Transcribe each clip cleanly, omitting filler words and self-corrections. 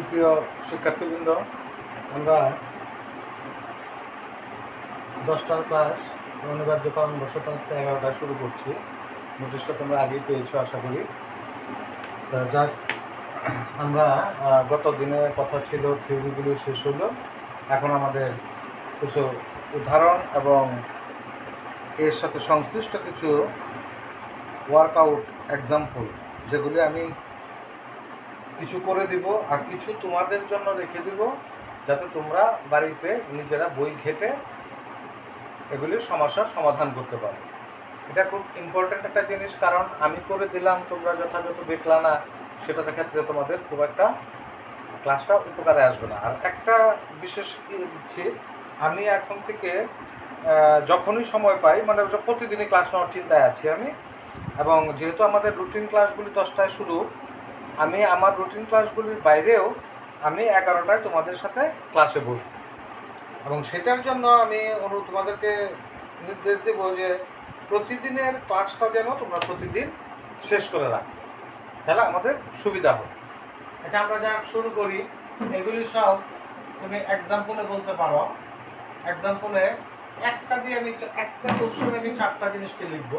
সুপ্রিয় শিক্ষার্থীবৃন্দ, আমরা 10টার ক্লাস অনিবার্য কারণবশত আজকে 11টায় শুরু করছি। নোটিশটা তোমরা আগেই পেয়েছো আশা করি। যাক, আমরা গত দিনে কথা ছিল থিওরিগুলো শেষ হলো। এখন আমাদের কিছু উদাহরণ এবং এর সাথে সংশ্লিষ্ট কিছু ওয়ার্কআউট এক্সাম্পল, যেগুলি আমি কিছু করে দিব আর কিছু তোমাদের জন্য রেখে দিব, যাতে তোমরা বাড়িতে নিজেরা বই ঘেটে এগুলির সমস্যার সমাধান করতে পারো। এটা খুব ইম্পর্ট্যান্ট একটা জিনিস, কারণ আমি করে দিলাম তোমরা যথাযথ দেখলা না, সেটাতে ক্ষেত্রে তোমাদের খুব একটা ক্লাসটা উপকারে আসবে না। আর একটা বিশেষ দিচ্ছি, আমি এখন থেকে যখনই সময় পাই, মানে প্রতিদিনই ক্লাস নেওয়ার চিন্তায় আছি আমি, এবং যেহেতু আমাদের রুটিন ক্লাসগুলি 10টায় শুরু, আমি আমার রুটিন ক্লাসগুলির বাইরেও আমি 11টায় তোমাদের সাথে ক্লাসে বসব, এবং সেটার জন্য আমি তোমাদেরকে নির্দেশ দেব যে প্রতিদিনের ক্লাসটা যেন তোমরা প্রতিদিন শেষ করে রাখো, তাহলে আমাদের সুবিধা হবে। আচ্ছা, আমরা যা শুরু করি, এগুলি সব তুমি এক্সাম্পলে বলতে পারো। এক্সাম্পলে একটা দিয়ে আমি একটা কোশ্চেনে আমি 4টা জিনিসকে লিখব।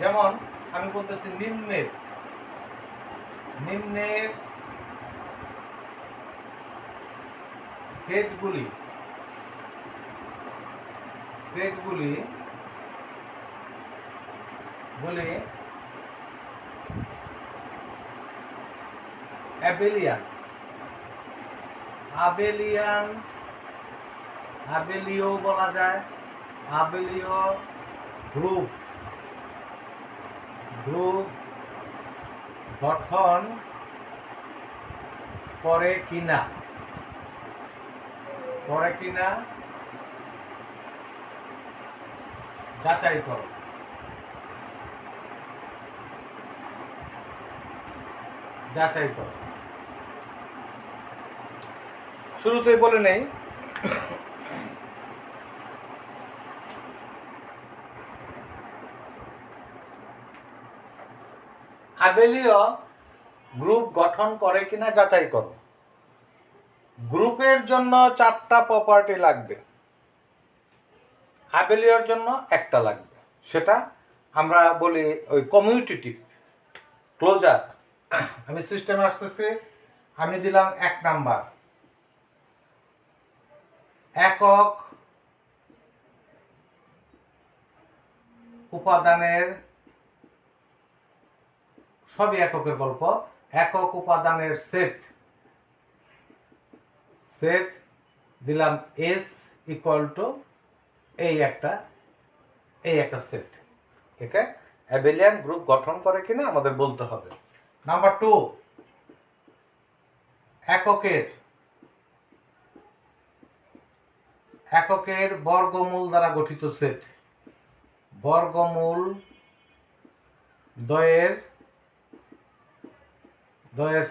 যেমন আমি বলতেছি নিম্নের সেটগুলি আবেলীয় বলা যায়, আবেলীয় গ্রুপ গঠন করে কিনা যাচাই করো। শুরুতেই বলে নেই, আবেলীয় গ্রুপ গঠন করে কিনা যাচাই করো। গ্রুপের জন্য 4টা প্রপার্টি লাগবে, আবেলীয়র জন্য একটা লাগবে। সেটা আমরা বলি ওই কমিউটেটিভ ক্লোজার। আমি সিস্টেমে আসতেছি, আমি দিলাম 1 নাম্বার, একক উপাদানের, সবই এককের গল্প, একক উপাদানের সেট দিলাম S ইকুয়াল টু এই একটা সেট। একে অ্যাবেলিয়ান গ্রুপ গঠন করে কিনা আমাদের বলতে হবে। নাম্বার 2, এককের বর্গমূল দ্বারা গঠিত সেট, বর্গমূল দ্বয়ের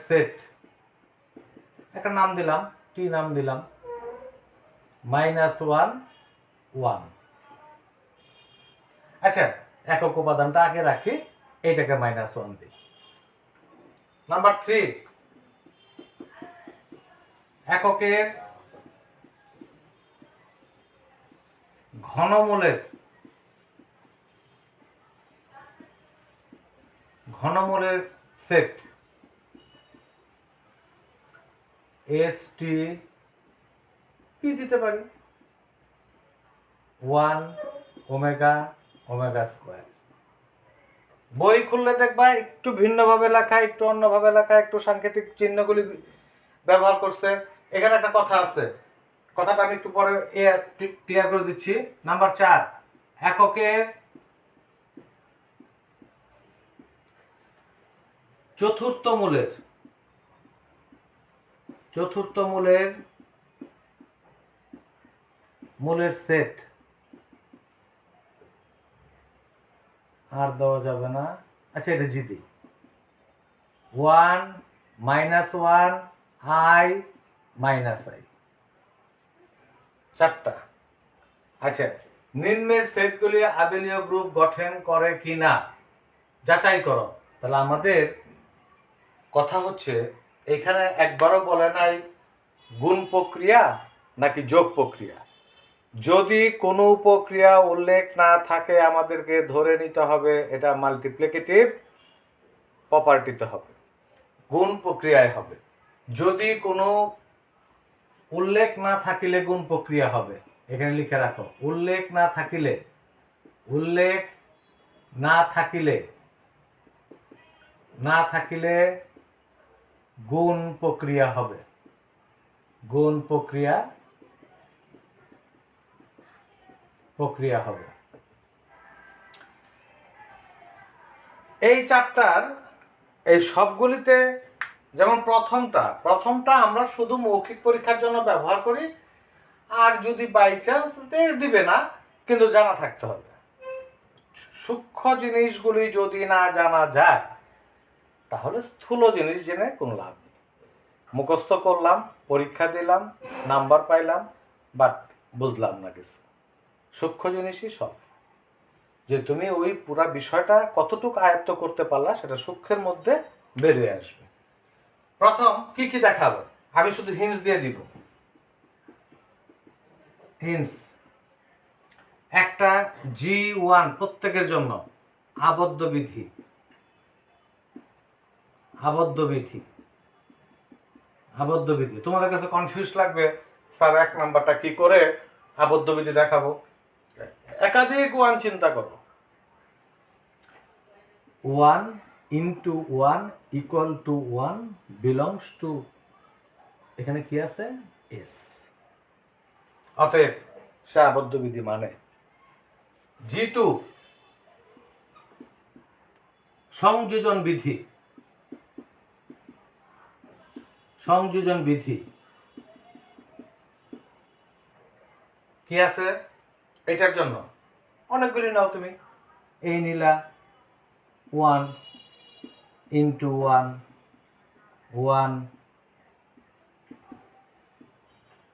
সেট। একটা নাম দিলাম, টি নাম দিলাম, -1 1। আচ্ছা, একক উপাদানটা আগে রাখি, এইটাকে -1 দিই। নাম্বার 3, এককের ঘনমূলের সেট, ST কি দিতে পারি, 1 ওমেগা স্কয়ার। বই খুললে দেখবা একটু ভিন্নভাবে লেখা, একটু অন্যভাবে লেখা, একটু সাংকেতিক চিহ্নগুলি ব্যবহার করছে। এখানে একটা কথা আছে, কথাটা আমি একটু পরে ক্লিয়ার করে দিচ্ছি। নাম্বার 4, এককের চতুর্থ মূলের সেট। আর দেওয়া যাবে না, আচ্ছা এটা জি দিই, 1 -1 I -I, 4টা। আচ্ছা, নিম্নের সেটগুলি আবেলীয় গ্রুপ গঠন করে কিনা যাচাই করো। তাহলে আমাদের কথা হচ্ছে এখানে একবারও বলে নাই গুণ প্রক্রিয়া নাকি যোগ প্রক্রিয়া। যদি কোনো প্রক্রিয়া উল্লেখ না থাকে আমাদেরকে ধরে নিতে হবে এটা মাল্টিপ্লিকেটিভ প্রপার্টিতে হবে, গুণ প্রক্রিয়ায় হবে। যদি কোনো উল্লেখ না থাকিলে গুণ প্রক্রিয়া হবে। এখানে লিখে রাখো, উল্লেখ না থাকিলে, উল্লেখ না থাকিলে, না থাকিলে গুণ প্রক্রিয়া হবে, গুণ প্রক্রিয়া প্রক্রিয়া হবে। এই চারটার এই সবগুলিতে, যেমন প্রথমটা আমরা শুধু মৌখিক পরীক্ষার জন্য ব্যবহার করি, আর যদি বাই চান্স দিবে না, কিন্তু জানা থাকতে হবে। সূক্ষ্ম জিনিসগুলি যদি না জানা যায় তাহলে স্থূল জিনিস জেনে কোনো লাভ নেই। মুখস্থ করলাম, পরীক্ষা দিলাম, নাম্বার পাইলাম, বাট বুঝলাম না কিছু। সূক্ষ্ম জিনিসই সব। যে তুমি ওই পুরা বিষয়টা কতটুকু আয়ত্ত করতে পারলা সেটা সূক্ষ্মের মধ্যে বেরিয়ে আসবে। প্রথম কি কি দেখাবো, আমি শুধু হিন্টস দিয়ে দিব। হিন্টস, একটা G1 প্রত্যেকের জন্য আবদ্ধ বিধি, আবদ্ধ বিধি, আবদ্ধ বিধি। তোমাদের কাছে কনফিউজ লাগবে, স্যার 1 নাম্বারটা কি করে আবদ্ধ বিধি দেখাবো। একাধিক 1 চিন্তা করো। 1 into 1 equal to 1 belongs to, এখানে কি আছে, S। অতএব সে আবদ্ধ বিধি মানে। G2 সংযোজন বিধি, সংযোজন বিধি কি আছে এটার জন্য? অনেকগুলি নাও তুমি, এই নিলা 1 into 1 1,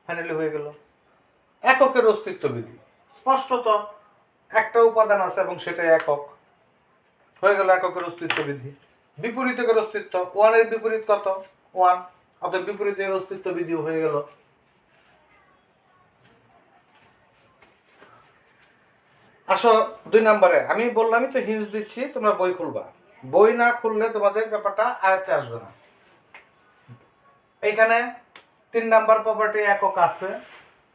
ফাইনালি হয়ে গেল। এককের অস্তিত্ব বিধি, স্পষ্টত একটা উপাদান আছে এবং সেটা একক, হয়ে গেল এককের অস্তিত্ব বিধি। বিপরীতকের অস্তিত্ব, 1 এর বিপরীত কত, 1, অতএব বিপরীতের অস্তিত্ব বিধিও হয়ে গেল। আসো 2 নম্বরে, আমি বললামই তো হিন্টস দিচ্ছি, তোমরা বই খুলবা। বই না খুললে তোমাদের ব্যাপারটা আয়ত্তে আসবে না। এইখানে 3 নাম্বার প্রপার্টি একক আছে,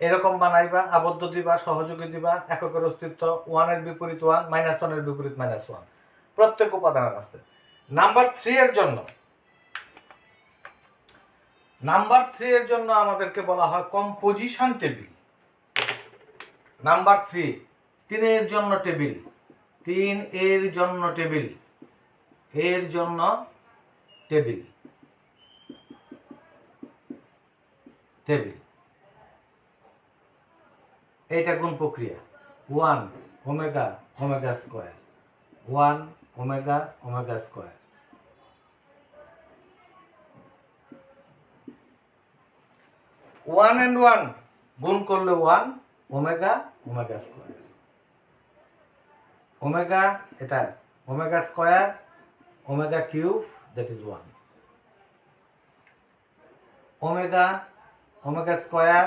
এরকম বানাইবা, আবদ্ধ দিবা, সহযোগী দিবা, এককের অস্তিত্ব, 1 এর বিপরীত 1, -1 এর বিপরীত -1, প্রত্যেক উপাদানের আছে। নাম্বার 3 এর জন্য, নাম্বার 3 এর জন্য আমাদেরকে বলা হয় কম্পোজিশন টেবিল। নাম্বার 3, 3 এর জন্য টেবিল, 3 এর জন্য টেবিল, এর জন্য টেবিল, টেবিল। এইটা গুণ প্রক্রিয়া, 1 omega omega square, 1 omega omega square. One and one গুণ করলে 1 ওমেগা ওমেগা স্কয়ার। ওমেগা এটা omega square, omega cube, that is 1। Omega omega square,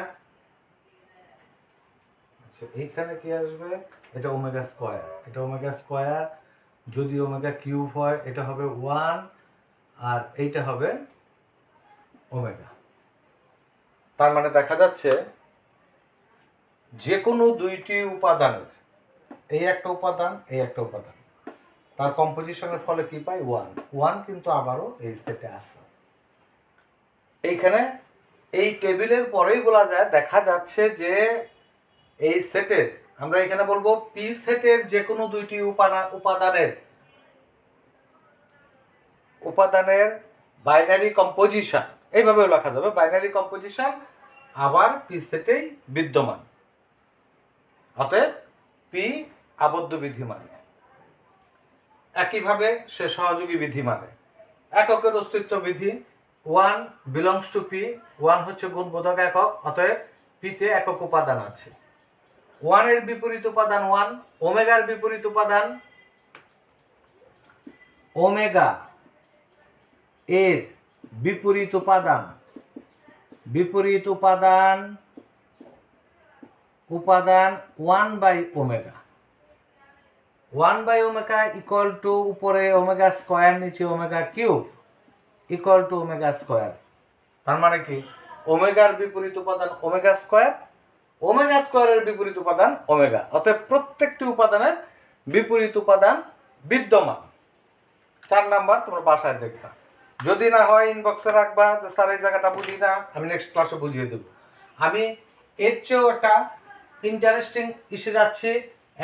আচ্ছা এইখানে কি আসবে, এটা ওমেগা স্কয়ার, এটা ওমেগা স্কয়ার। যদি ওমেগা কিউব হয় এটা হবে 1, আর এইটা হবে ওমেগা। তার মানে দেখা যাচ্ছে যে কোনো দুইটি উপাদানের, এই একটা উপাদান, এই একটা উপাদান, তার কম্পোজিশনের ফলে কি পাই, 1। 1 কিন্তু আবারও এই সেটে আছে। এইখানে এই টেবিলের পরেই বলা যায়, দেখা যাচ্ছে যে এই সেটের, আমরা এখানে বলবো পি সেটের যে কোনো দুইটি উপাদানের বাইনারি কম্পোজিশন, এইভাবে লেখা যাবে, বাইনারি কম্পোজিশন আবার পি সেটেই বিদ্যমান। অতএব পি আবদ্ধ বিধি মানে। একইভাবে সে সহযোগী বিধি মানে। এককের অস্তিত্ব বিধি, 1 বিলংস টু পি, 1 হচ্ছে গুণবোধক একক, অতএব পিতে একক উপাদান আছে। 1 এর বিপরীত উপাদান 1, ওমেগার বিপরীত উপাদান ওমেগা, এর বিপরীত উপাদান, বিপরীত উপাদান, উপাদান 1/ওমেগা, 1/ওমেগা ইকুয়াল টু উপরে ওমেগা স্কয়ার নিচে omega cube equal to omega square. তার মানে কি ওমেগার বিপরীত উপাদান ওমেগা স্কয়ার, ওমেগা স্কয়ারের বিপরীত উপাদান ওমেগা, অতএব প্রত্যেকটি উপাদানের বিপরীত উপাদান বিদ্যমান। 4 নাম্বার তোমরা বাসায় দেখবা, যদি না হয় ইনবক্সে রাখবা যে স্যার এই জায়গাটা বুঝি না, আমি নেক্সট ক্লাসে বুঝিয়ে দেব। আমি এর চেয়েও একটা ইন্টারেস্টিং ইস্যু যাচ্ছি।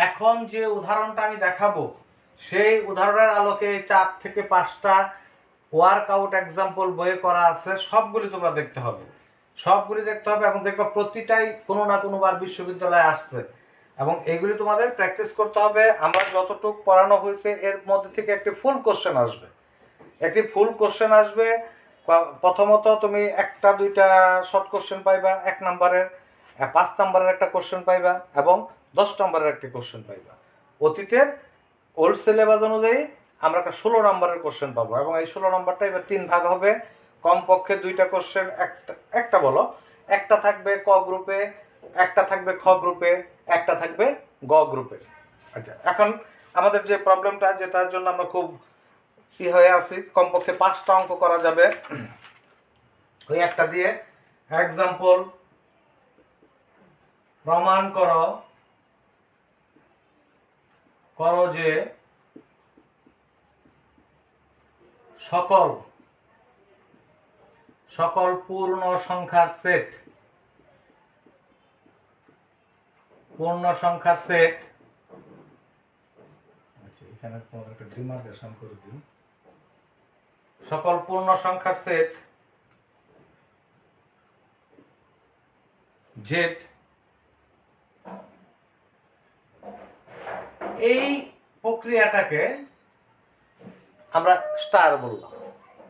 এখন যে উদাহরণটা আমি দেখাবো সেই উদাহরণের আলোকে 4 থেকে 5টা ওয়ার্কআউট এক্সাম্পল বইয়ে করা আছে, সবগুলি তোমরা দেখতে হবে, সবগুলি দেখতে হবে এবং দেখবা প্রতিটাই কোনো না কোনোবার বিশ্ববিদ্যালয়ে আসছে এবং এগুলি তোমাদের প্র্যাকটিস করতে হবে। আমরা যতটুকু পড়ানো হয়েছে এর মধ্যে থেকে একটি ফুল কোশ্চেন আসবে, একটি ফুল কোশ্চেন আসবে। প্রথমত তুমি 1-2টা শর্ট কোশ্চেন পাইবা 1 নাম্বারের, 5 নাম্বারের একটা কোশ্চেন পাইবা এবং 10 নাম্বারের একটা কোশ্চেন পাইবা। অতীতের ওল্ড সিলেবাস অনুযায়ী আমরা একটা 16 নাম্বারের কোশ্চেন পাবো এবং এই 16 নাম্বারটা এবার 3 ভাগ হবে, কমপক্ষে 2টা কোশ্চেন, একটা বলো, একটা থাকবে ক গ্রুপে, একটা থাকবে খ গ্রুপে, একটা থাকবে গ গ্রুপে। আচ্ছা, এখন আমাদের যে প্রবলেমটা যেটার জন্য আমরা খুব হয়ে আছি, কমপক্ষে 5টা অঙ্ক করা যাবে। ওই একটা দিয়ে এক্সাম্পল, প্রমাণ করো যে সকল পূর্ণ সংখ্যার সেট, পূর্ণ সংখ্যার সেট, আচ্ছা এখানে তোমাদের একটা ডিমার্কেশন করে দিই, সকল পূর্ণ সংখ্যার সেট জেড, এই প্রক্রিয়াটাকে আমরা স্টার বললাম।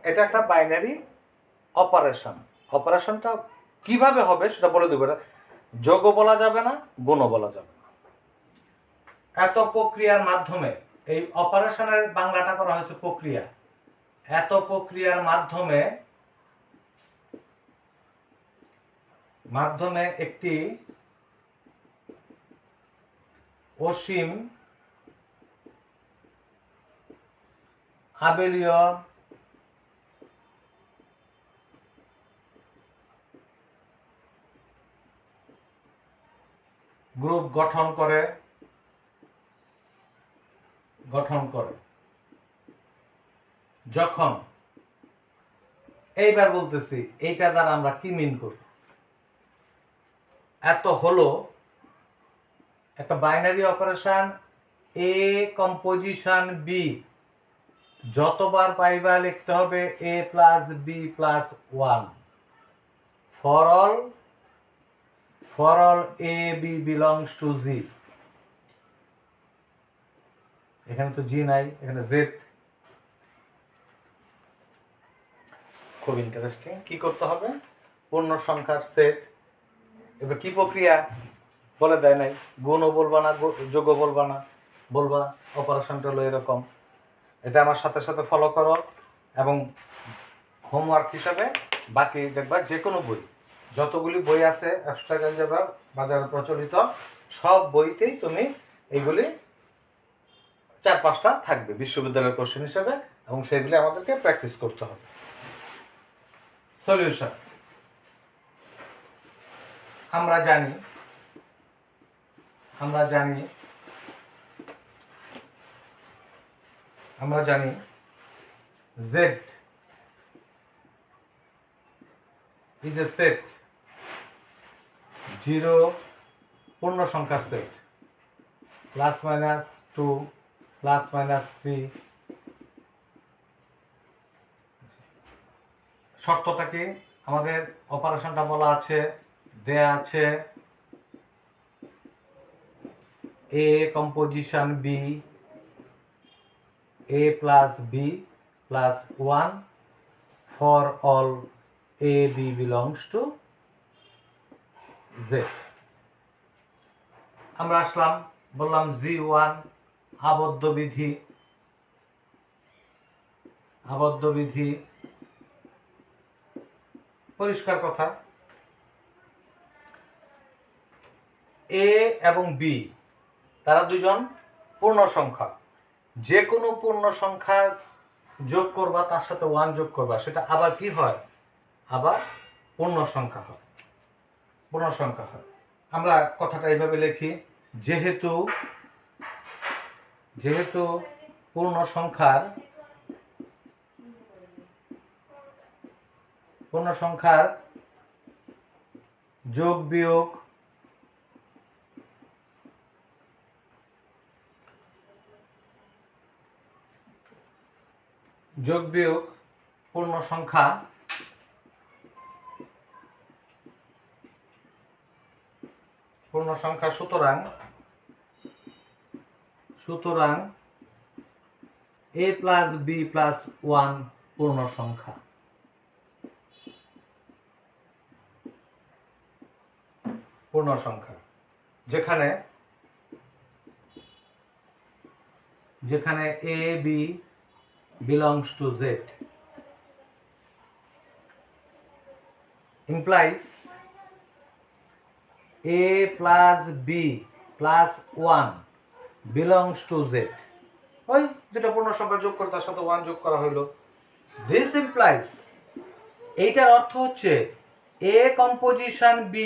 এটা একটা বাইনারি অপারেশন। অপারেশনটা কিভাবে হবে সেটা বলে দেবো। যোগও বলা যাবে না, গুণও বলা যাবে না। এত প্রক্রিয়ার মাধ্যমে, এই অপারেশনের বাংলাটা করা হয়েছে প্রক্রিয়া, এত প্রক্রিয়ার মাধ্যমে একটি অসীম আবেলীয় গ্রুপ গঠন করে যখন, এইবার বলতেছি এইটা দ্বারা আমরা কি মিন করি। এত হলো একটা binary operation, a composition b, যতবার পাইবা লিখতে হবে a plus B plus 1 for all a b belongs to z। এখানে তো জি নাই, এখানে জেড। খুব ইন্টারেস্টিং। কি করতে হবে? পূর্ণ সংখ্যার সেট। এবার কি প্রক্রিয়া বলে দেয় নাই, গুণও বলবা না, যোগও বলবা না, বলবা অপারেশনটা হলো এরকম। এটা আমার সাথে সাথে ফলো করো এবং হোমওয়ার্ক হিসাবে বাকি দেখবা যে কোনো বই, যতগুলি বই আছে অ্যাবস্ট্রাক্ট অ্যালজেব্রা বাজারে প্রচলিত সব বইতেই তুমি এইগুলি 4-5টা থাকবে বিশ্ববিদ্যালয়ের কোশ্চেন হিসাবে এবং সেগুলি আমাদেরকে প্র্যাকটিস করতে হবে। সলিউশন, আমরা জানি z is a set, 0 পূর্ণ সংখ্যার সেট, +-2 +-3। শর্তটা কি? আমাদের অপারেশনটা বলা আছে, দেয়া আছে a composition b, a plus b plus 1 for all a b belongs to z। আমরা আসলাম, বললাম G1 আবদ্ধ বিধি পরিষ্কার কথা। এ এবং বি তারা দুজন পূর্ণ সংখ্যা। যে কোনো পূর্ণ সংখ্যা যোগ করবা, তার সাথে 1 যোগ করবা, সেটা আবার কি হয়? আবার পূর্ণ সংখ্যা হয়। পূর্ণ সংখ্যা হয়। আমরা কথাটা এইভাবে লিখি, যেহেতু পূর্ণ সংখ্যার যোগ বিয়োগ পূর্ণ সংখ্যা সুতরাং a প্লাস বি প্লাস 1 পূর্ণ সংখ্যা। যেখানে a b belongs to z implies a plus b plus 1 belongs to z। ওই যেটা পূর্ণ সংখ্যা যোগ করে তার সাথে 1 যোগ করা হলো। this implies, এইটার অর্থ হচ্ছে a composition b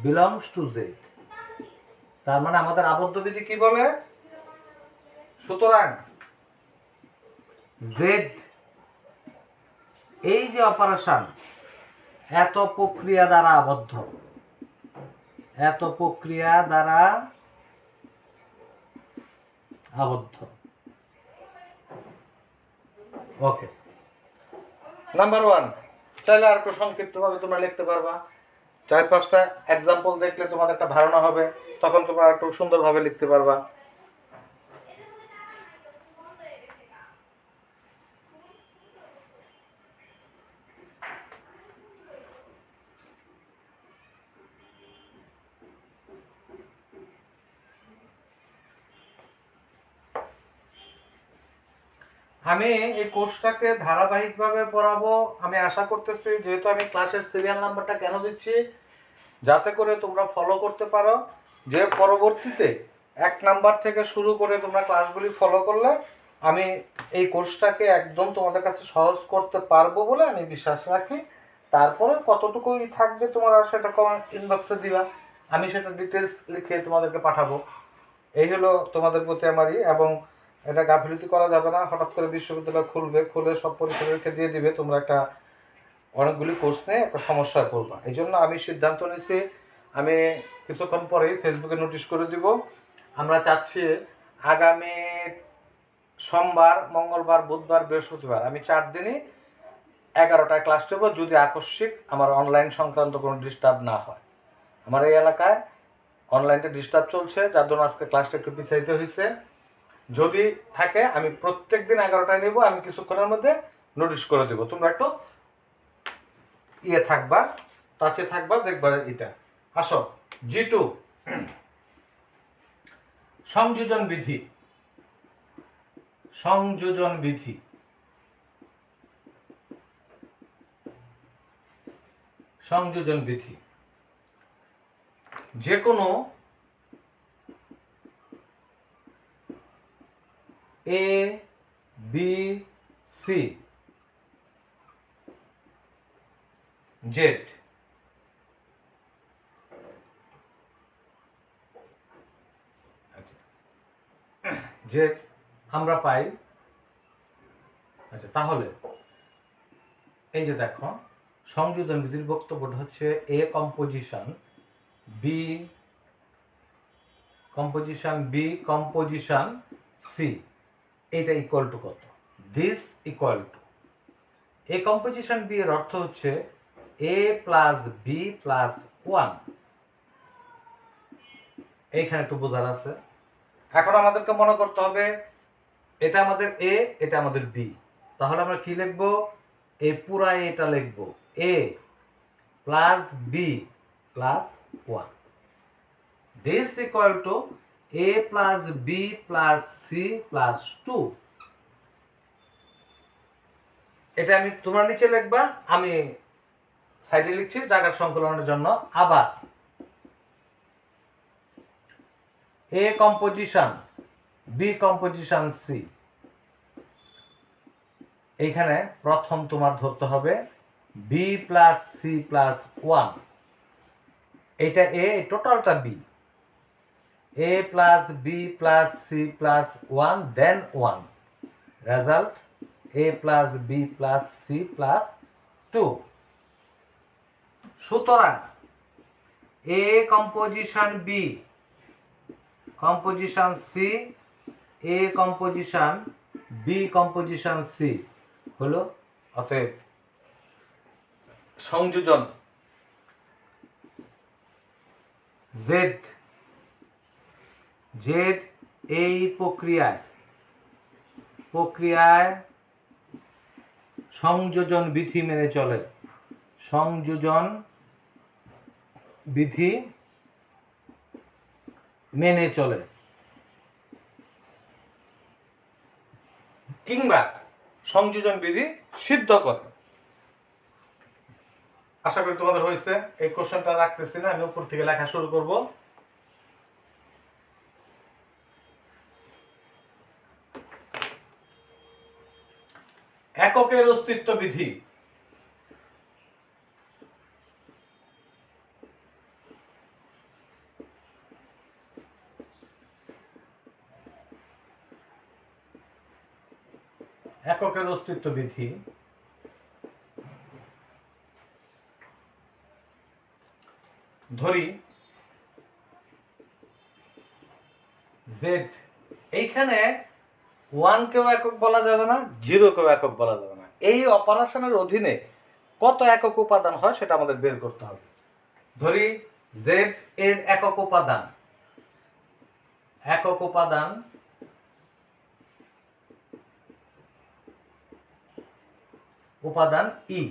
belongs to z। তার মানে আমাদের আবদ্ধ বিধি কি বলে? সুতরাং z, এই যে অপারেশন, এত প্রক্রিয়া দ্বারা আবদ্ধ, ওকে। নাম্বার 1 চাইলে আর একটু সংক্ষিপ্ত ভাবে তোমরা লিখতে পারবা। 4-5টা এক্সাম্পল দেখলে তোমাদের একটা ধারণা হবে, তখন তোমরা একটু সুন্দরভাবে লিখতে পারবা। আমি এই কোর্সটাকে ধারাবাহিকভাবে পড়াবো। আমি আশা করতেছি, যেহেতু আমি ক্লাসের সিরিয়াল নাম্বারটা কেন দিচ্ছি, যাতে করে তোমরা ফলো করতে পারো, যে পরবর্তীতে 1 নাম্বার থেকে শুরু করে তোমরা ক্লাসগুলি ফলো করলে আমি এই কোর্সটাকে একদম তোমাদের কাছে সহজ করতে পারবো বলে আমি বিশ্বাস রাখি। তারপরে কতটুকু থাকবে তোমরা সেটা কমেন্ট ইনবক্সে দিবা, আমি সেটা ডিটেলস লিখে তোমাদেরকে পাঠাবো। এই হলো তোমাদের প্রতি আমারই। এবং এটা গাফিলতি করা যাবে না। হঠাৎ করে বিশ্ববিদ্যালয় খুলে সব পরীক্ষা দিয়ে দিবে, তোমরা একটা অনেকগুলি কোর্স নিয়ে একটা সমস্যায় পড়বা। এই জন্য আমি সিদ্ধান্ত নিয়েছি, আমি কিছুক্ষণ পরেই ফেসবুকে নোটিশ করে দিব। আমরা চাচ্ছি আগামী সোমবার, মঙ্গলবার, বুধবার, বৃহস্পতিবার, আমি 4 দিনই 11টায় ক্লাস নেব, যদি আকস্মিক আমার অনলাইন সংক্রান্ত কোনো ডিস্টার্ব না হয়। আমার এই এলাকায় অনলাইনটা ডিস্টার্ব চলছে, যার জন্য আজকে ক্লাসটা একটু পিছাইতে হয়েছে। যদি থাকে আমি প্রত্যেক দিন 11টায় নেব। আমি কিছুক্ষণের মধ্যে নোটিশ করে দেব, তোমরা একটু থাকবা, টাচে থাকবা, দেখবা। এটা আসো, G2 সংযোজন বিধি। যে কোনো A B C Z আমরা পাই। আচ্ছা, তাহলে এই যে দেখো, সংযোজন বিধির বক্তব্যটা হচ্ছে A composition B composition C, এটা ইকুয়াল টু কত? This equal to A composition B এর অর্থ হচ্ছে A প্লাস B প্লাস 1। এইখানে একটু বোঝার আছে। এখন আমাদেরকে মনে করতে হবে, এটা আমাদের A, এটা আমাদের B। তাহলে আমরা কি লিখবো? এই পুরা এটা লিখবো A plus B plus 1। This equal to A plus B plus C plus 2। এটা আমি তোমরা নিচে লিখবা, আমি সাইডে লিখছি জায়গার সংকলনের জন্য। আবার A composition B composition C, এইখানে প্রথম তোমার ধরতে হবে B plus C plus one, এটা এ, টোটালটা B, A plus B plus C plus one then one, result A plus B plus C plus two. সুতরাং A composition B composition C, A composition B composition C হলো, অতএব সংযোজন Z, Z এই প্রক্রিয়ায় সংযোজন বিধি মেনে চলে, সংযোজন বিধি মেনে চলে, কিংবা সংযোজন বিধি সিদ্ধ করে। আশা করি তোমাদের হয়েছে। এই কোশ্চেনটা রাখতেছি না, আমি উপর থেকে লেখা শুরু করব। এককের অস্তিত্ব বিধি। এককের অস্তিত্ব বিধি ধরি জেড, এইখানে ওয়ান কেও একক বলা যাবে না, জিরো কেও একক বলা যাবে না। এই অপারেশনের অধীনে কত একক উপাদান হয় সেটা আমাদের বের করতে হবে। ধরি জেড এর একক উপাদান, একক উপাদান ই,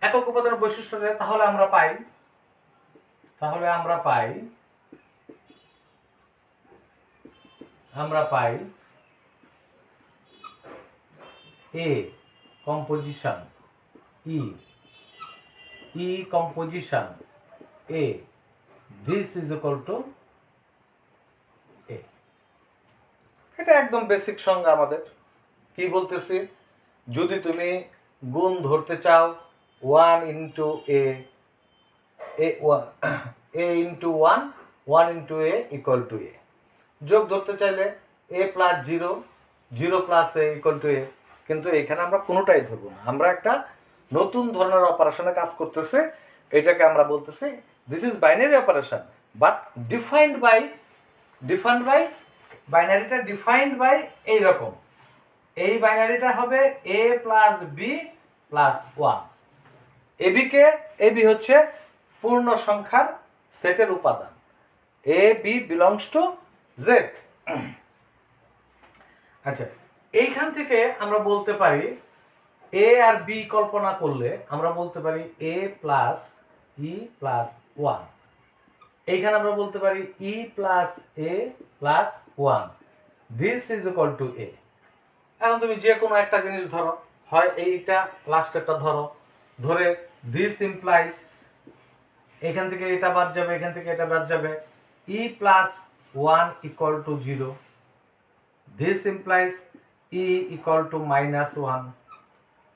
একক উপাদানের বৈশিষ্ট্য, তাহলে আমরা পাই A composition E composition A, this is equal to A. এটা একদম বেসিক সংজ্ঞা আমাদের। কি বলতেছি, যদি তুমি গুণ ধরতে চাও 1 into A, A into 1, 1 into A equal to A. যোগ ধরতে চাইলে A plus 0, 0 plus A equal to A. কিন্তু এখানে আমরা কোনোটাই ধরবো না, আমরা একটা নতুন ধরনের অপারেশনে কাজ করতেছি। এটাকে আমরা বলতেছি this is binary operation, but defined by বাইনারিটা ডিফাইন্ড বাই এইরকম। এই বাইনারিটা হবে A plus B plus one. A B হচ্ছে পূর্ণ সংখ্যার সেটের উপাদান, A B belongs to Z. আচ্ছা, এইখান থেকে আমরা বলতে পারি এ আর বি কল্পনা করলে আমরা বলতে পারি A plus E plus one. এইখানে আমরা বলতে পারি E plus A plus one, this is equal to A. এখন তুমি যে কোনো একটা জিনিস ধরো, হয় এইটা লাস্টেরটা ধরো, ধরে দিস ইমপ্লাইজ, এখান থেকে এটা বাদ যাবে, এখান থেকে এটা বাদ যাবে, E plus one equal to 0, this implies E equal to minus one,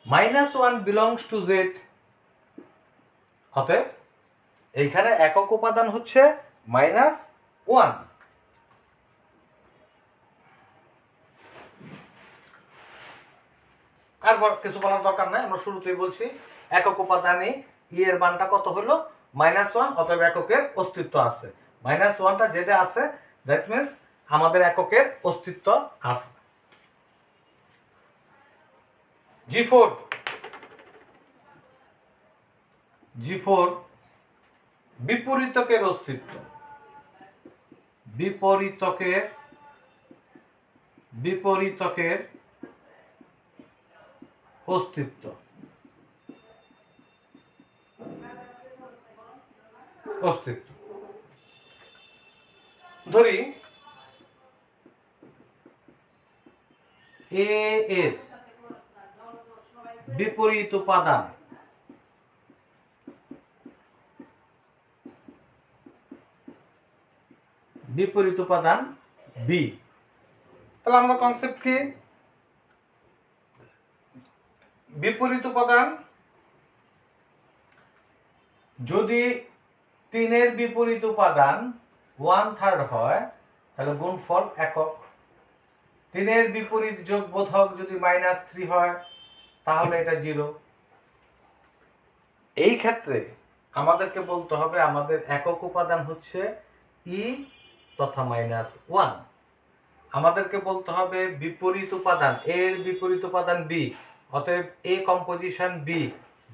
minus one belongs to Z. অতএব এইখানে একক উপাদান হচ্ছে মাইনাস ওয়ান। আর কিছু বলার দরকার নাই, আমরা শুরুতেই বলছি একক উপাদানে ই এর মানটা কত হলো মাইনাস ওয়ান, অতএব এককের অস্তিত্ব আছে। মাইনাস ওয়ানটা যেটা আছে দ্যাট মিনস আমাদের এককের অস্তিত্ব আছে। G4 বিপরীতকের অস্তিত্ব, বিপরীতকের অস্তিত্ব ধরি এ এর বিপরীত উপাদান বি। তাহলে আমাদের কনসেপ্ট কি? বিপরীত উপাদান যদি 3 এর বিপরীত উপাদান 1/3 হয় তাহলে গুণফল একক। 3 এর বিপরীত যোগবোধক যদি -3 হয় তাহলে এটা 0। এই ক্ষেত্রে আমাদেরকে বলতে হবে আমাদের একক উপাদান হচ্ছে ই তথা -1। আমাদেরকে বলতে হবে বিপরীত উপাদান এর বিপরীত উপাদান বি, অতএব A composition B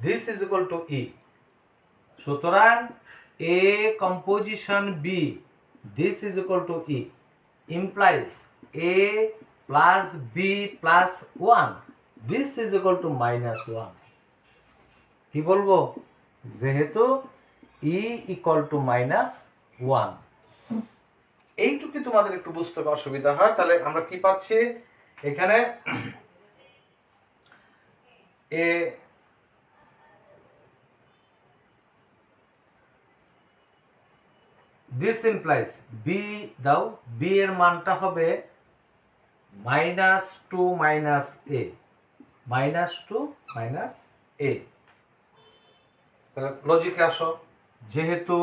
this is equal to E. সুতরাং A composition B this is equal to E implies A plus B plus 1 this is equal to -1। কি বলবো? যেহেতু ই ইকুয়াল টু -1, এইটুকু তোমাদের একটু বুঝতে অসুবিধা হয়। তাহলে আমরা কি পাচ্ছি এখানে? এ দিস ইমপ্লাইজ বি দাও, বি এর মানটা হবে -2 - a, -2 - a। তাহলে লজিকে আসো, যেহেতু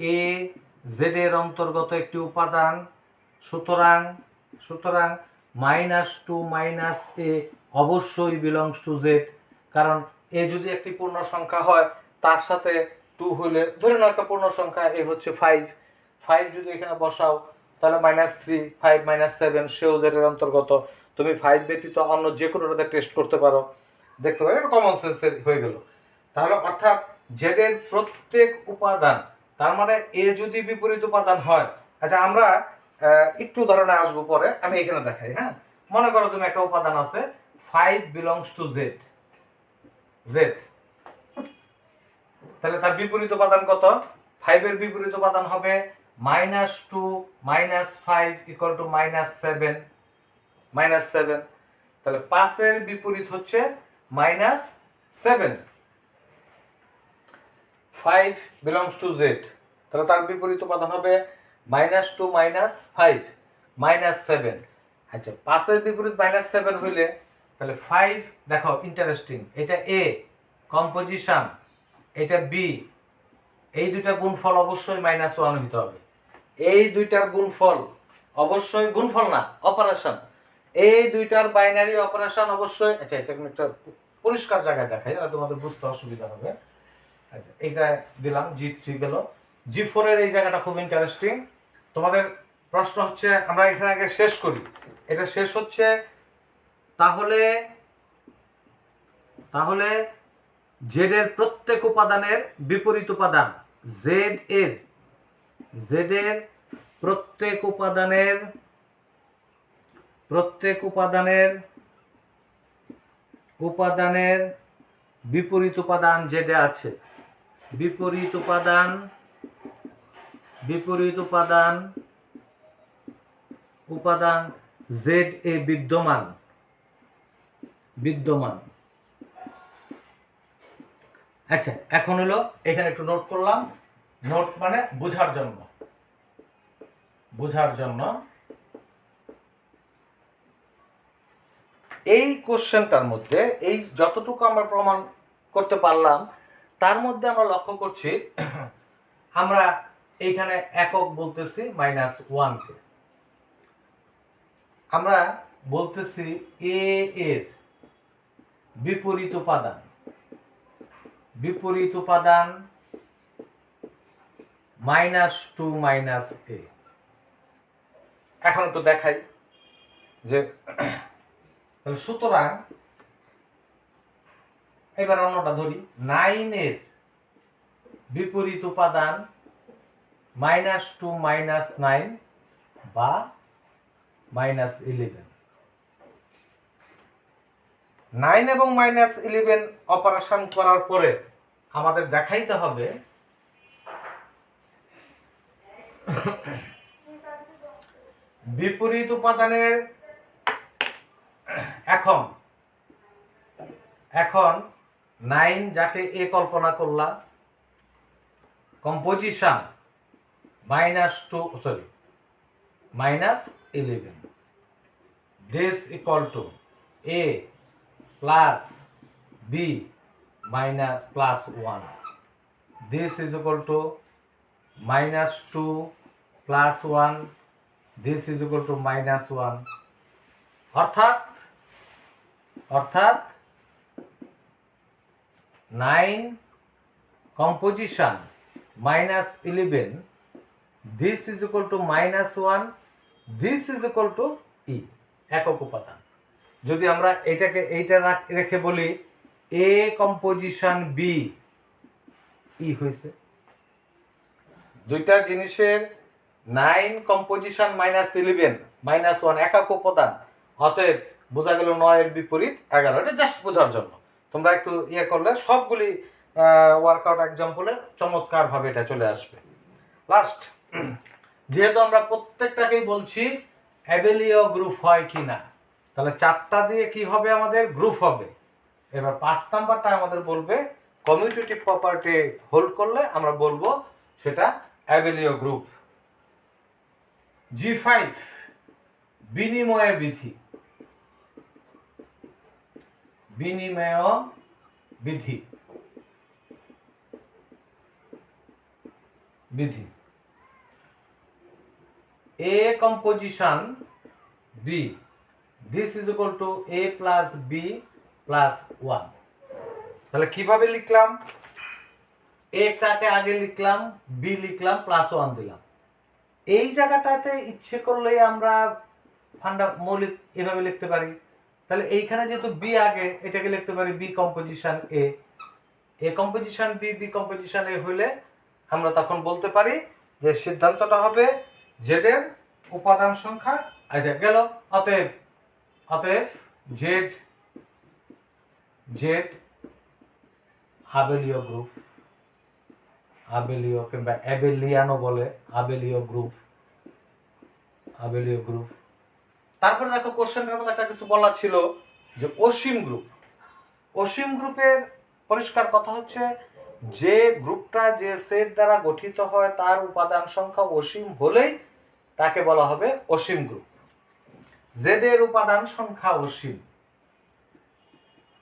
এ জেড এর অন্তর্গত একটি উপাদান, সুতরাং -2 - a অবশ্যই বিলংস টু জেড। কারণ এ যদি একটি পূর্ণ সংখ্যা হয় তার সাথে 2 হলে, ধরে নাও একটা পূর্ণ সংখ্যা এ হচ্ছে 5 যদি এখানে বসাও তাহলে -3 5 - 7 সেও জেড এর অন্তর্গত। তুমি 5 ব্যতীত অন্য যে কোনোটাতে টেস্ট করতে পারো, দেখতে পারো, এটা কমন সেন্সের হয়ে গেল। তাহলে অর্থাৎ জেড এর প্রত্যেক উপাদান, তার মানে এ যদি বিপরীত উপাদান হয়। আচ্ছা, আমরা একটু উদাহরণে আসবো পরে, আমি এখানে দেখাই। হ্যাঁ, মনে করো তুমি একটা উপাদান আছে 5 বিলংস টু জেড, তাহলে তার বিপরীত উপাদান কত? 5 এর বিপরীত উপাদান হবে -2 - 5 ইকুয়াল টু -7। তাহলে 5 এর বিপরীত হচ্ছে -7। 5 বিলংস টু জেড, তাহলে তার বিপরীত উপাদান হবে -2 - 5 -7। আচ্ছা, 5 এর বিপরীত -7 হইলে তাহলে 5, দেখো ইন্টারেস্টিং, এটা এ কম্পোজিশন, এটা বি, এই দুইটা গুণফল অবশ্যই -1 হতে হবে। এই দুইটার গুণফল অবশ্যই, গুণফল না অপারেশন, এই দুইটার বাইনারি অপারেশন অবশ্যই। আচ্ছা, এটা একটা পরিষ্কার জায়গায় দেখাই, তোমাদের বুঝতে অসুবিধা হবে। আচ্ছা, এইটা দিলাম, G3 গেল। G4 এর এই জায়গাটা খুব ইন্টারেস্টিং। তোমাদের প্রশ্ন হচ্ছে, আমরা এখানে আগে শেষ করি, এটা শেষ হচ্ছে তাহলে জেড এর প্রত্যেক উপাদানের বিপরীত উপাদান, জেড এর প্রত্যেক উপাদানের বিপরীত উপাদান জেডে আছে, বিপরীত উপাদান জেড এ বিদ্যমান। আচ্ছা, এখন হলো এখানে একটু নোট করলাম, নোট মানে বোঝার জন্য। এই কোশ্চেনটার মধ্যে এই যতটুকু আমরা প্রমাণ করতে পারলাম তার মধ্যে আমরা লক্ষ্য করছি আমরা এইখানে একক বলতেছি -1 কে, আমরা বলতেছি এ এর বিপরীত উপাদান -2 - a। এখন একটু দেখাই যে, সুতরাং এবার অন্যটা ধরি, 9 এর বিপরীত উপাদান -2 - 9 বা -11। 9 এবং -11 অপারেশন করার পরে আমাদের দেখাইতে হবে বিপরীত উপাদানের এখন এখন 9 যাকে এ কল্পনা করলা, composition -11, this equal to a plus b minus plus 1, this is equal to -2 plus 1, this is equal to -1, অর্থাৎ 9 composition -11, this is equal to -1, this is equal to e, একক উপাদান। যদি আমরা এইটা রেখে বলি a composition b, e হয়েছে। দুইটা জিনিসের 9 composition -11 -1 একক উপাদান, অতএব বোঝা গেল 9 এর বিপরীত 11। এটা জাস্ট বোঝার জন্য, তোমরা একটু করলে সবগুলি ওয়ার্কআউট এক্সাম্পলে চমৎকার ভাবে এটা চলে আসবে। লাস্ট, যেহেতু আমরা প্রত্যেকটাকেই বলছি অ্যাবেলিও গ্রুপ হয় কিনা, তাহলে 4টা দিয়ে কি হবে, আমাদের গ্রুপ হবে। এবার 5 নাম্বারটা আমাদের বলবে কমিউটেটিভ প্রপার্টি হোল্ড করলে আমরা বলবো সেটা অ্যাবেলিও গ্রুপ। G5 বিনিময় বিধি। A composition B, this is equal to A plus B plus 1। তাহলে কিভাবে লিখলাম, A টাকে আগে লিখলাম, B লিখলাম, প্লাস 1 দিলাম। এই জায়গাটাতে ইচ্ছে করলে আমরা মৌলিক এভাবে লিখতে পারি। তাহলে এইখানে যেহেতু B আগে, এটাকে লিখতে পারি B composition A, A composition B, B composition A হইলে আমরা তখন বলতে পারি যে সিদ্ধান্তটা হবে Z এর উপাদান সংখ্যা আচ্ছা গেল। অতএব Z আবেলীয় গ্রুপ, আবেলীয় কিংবা অ্যাবেলিয়ানও বলে, আবেলীয় গ্রুপ। তারপরে দেখো কোশ্চেনের মধ্যে একটা কিছু বলা ছিল যে অসীম গ্রুপ। অসীম গ্রুপের পরিষ্কার কথা হচ্ছে যে গ্রুপটা যে সেট দ্বারা গঠিত হয় তার উপাদান সংখ্যা অসীম হলেই তাকে বলা হবে অসীম গ্রুপ। জেড এর উপাদান সংখ্যা অসীম,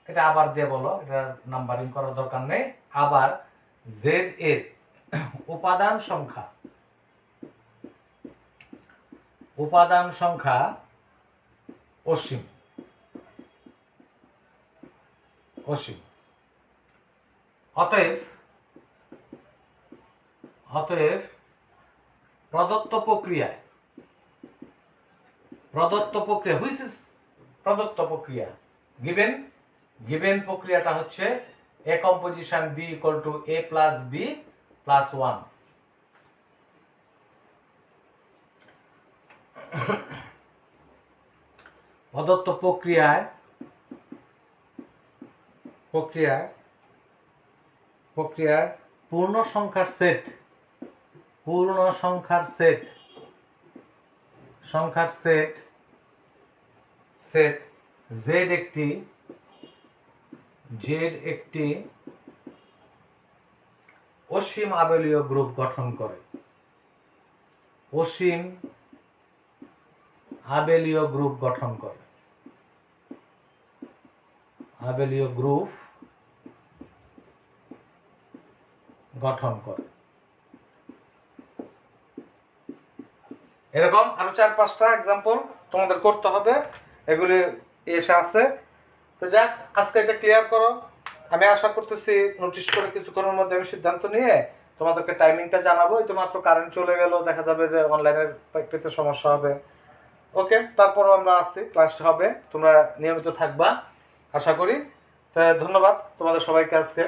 এটা আবার দিয়ে বলো, এটা নাম্বারিং করার দরকার নেই। আবার জেড এর উপাদান সংখ্যা অসীম। অতএব প্রদত্ত প্রক্রিয়ায় হুইচ ইজ প্রদত্ত প্রক্রিয়া গিভেন প্রক্রিয়াটা হচ্ছে A composition B equal to A plus B plus 1। প্রদত্ত প্রক্রিয়ায় পূর্ণ সংখ্যার সেট Z একটি অসীম আবেলীয় গ্রুপ গঠন করে। এরকম আরো 4-5টা এক্সাম্পল তোমাদের করতে হবে, এগুলি এসে আছে। তো যাক, আজকে এটা ক্লিয়ার করো। আমি আশা করতেছি নোটিশ করে কিছুক্ষণের মধ্যে আমি সিদ্ধান্ত নিয়ে তোমাদেরকে টাইমিংটা জানাবো। এই তো মাত্র কারেন্ট চলে গেল, দেখা যাবে যে অনলাইনের পেতে সমস্যা হবে। ওকে, তারপরও আমরা আছি, ক্লাস হবে, তোমরা নিয়মিত থাকবা আশা করি। ধন্যবাদ তোমাদের সবাইকে আজকে।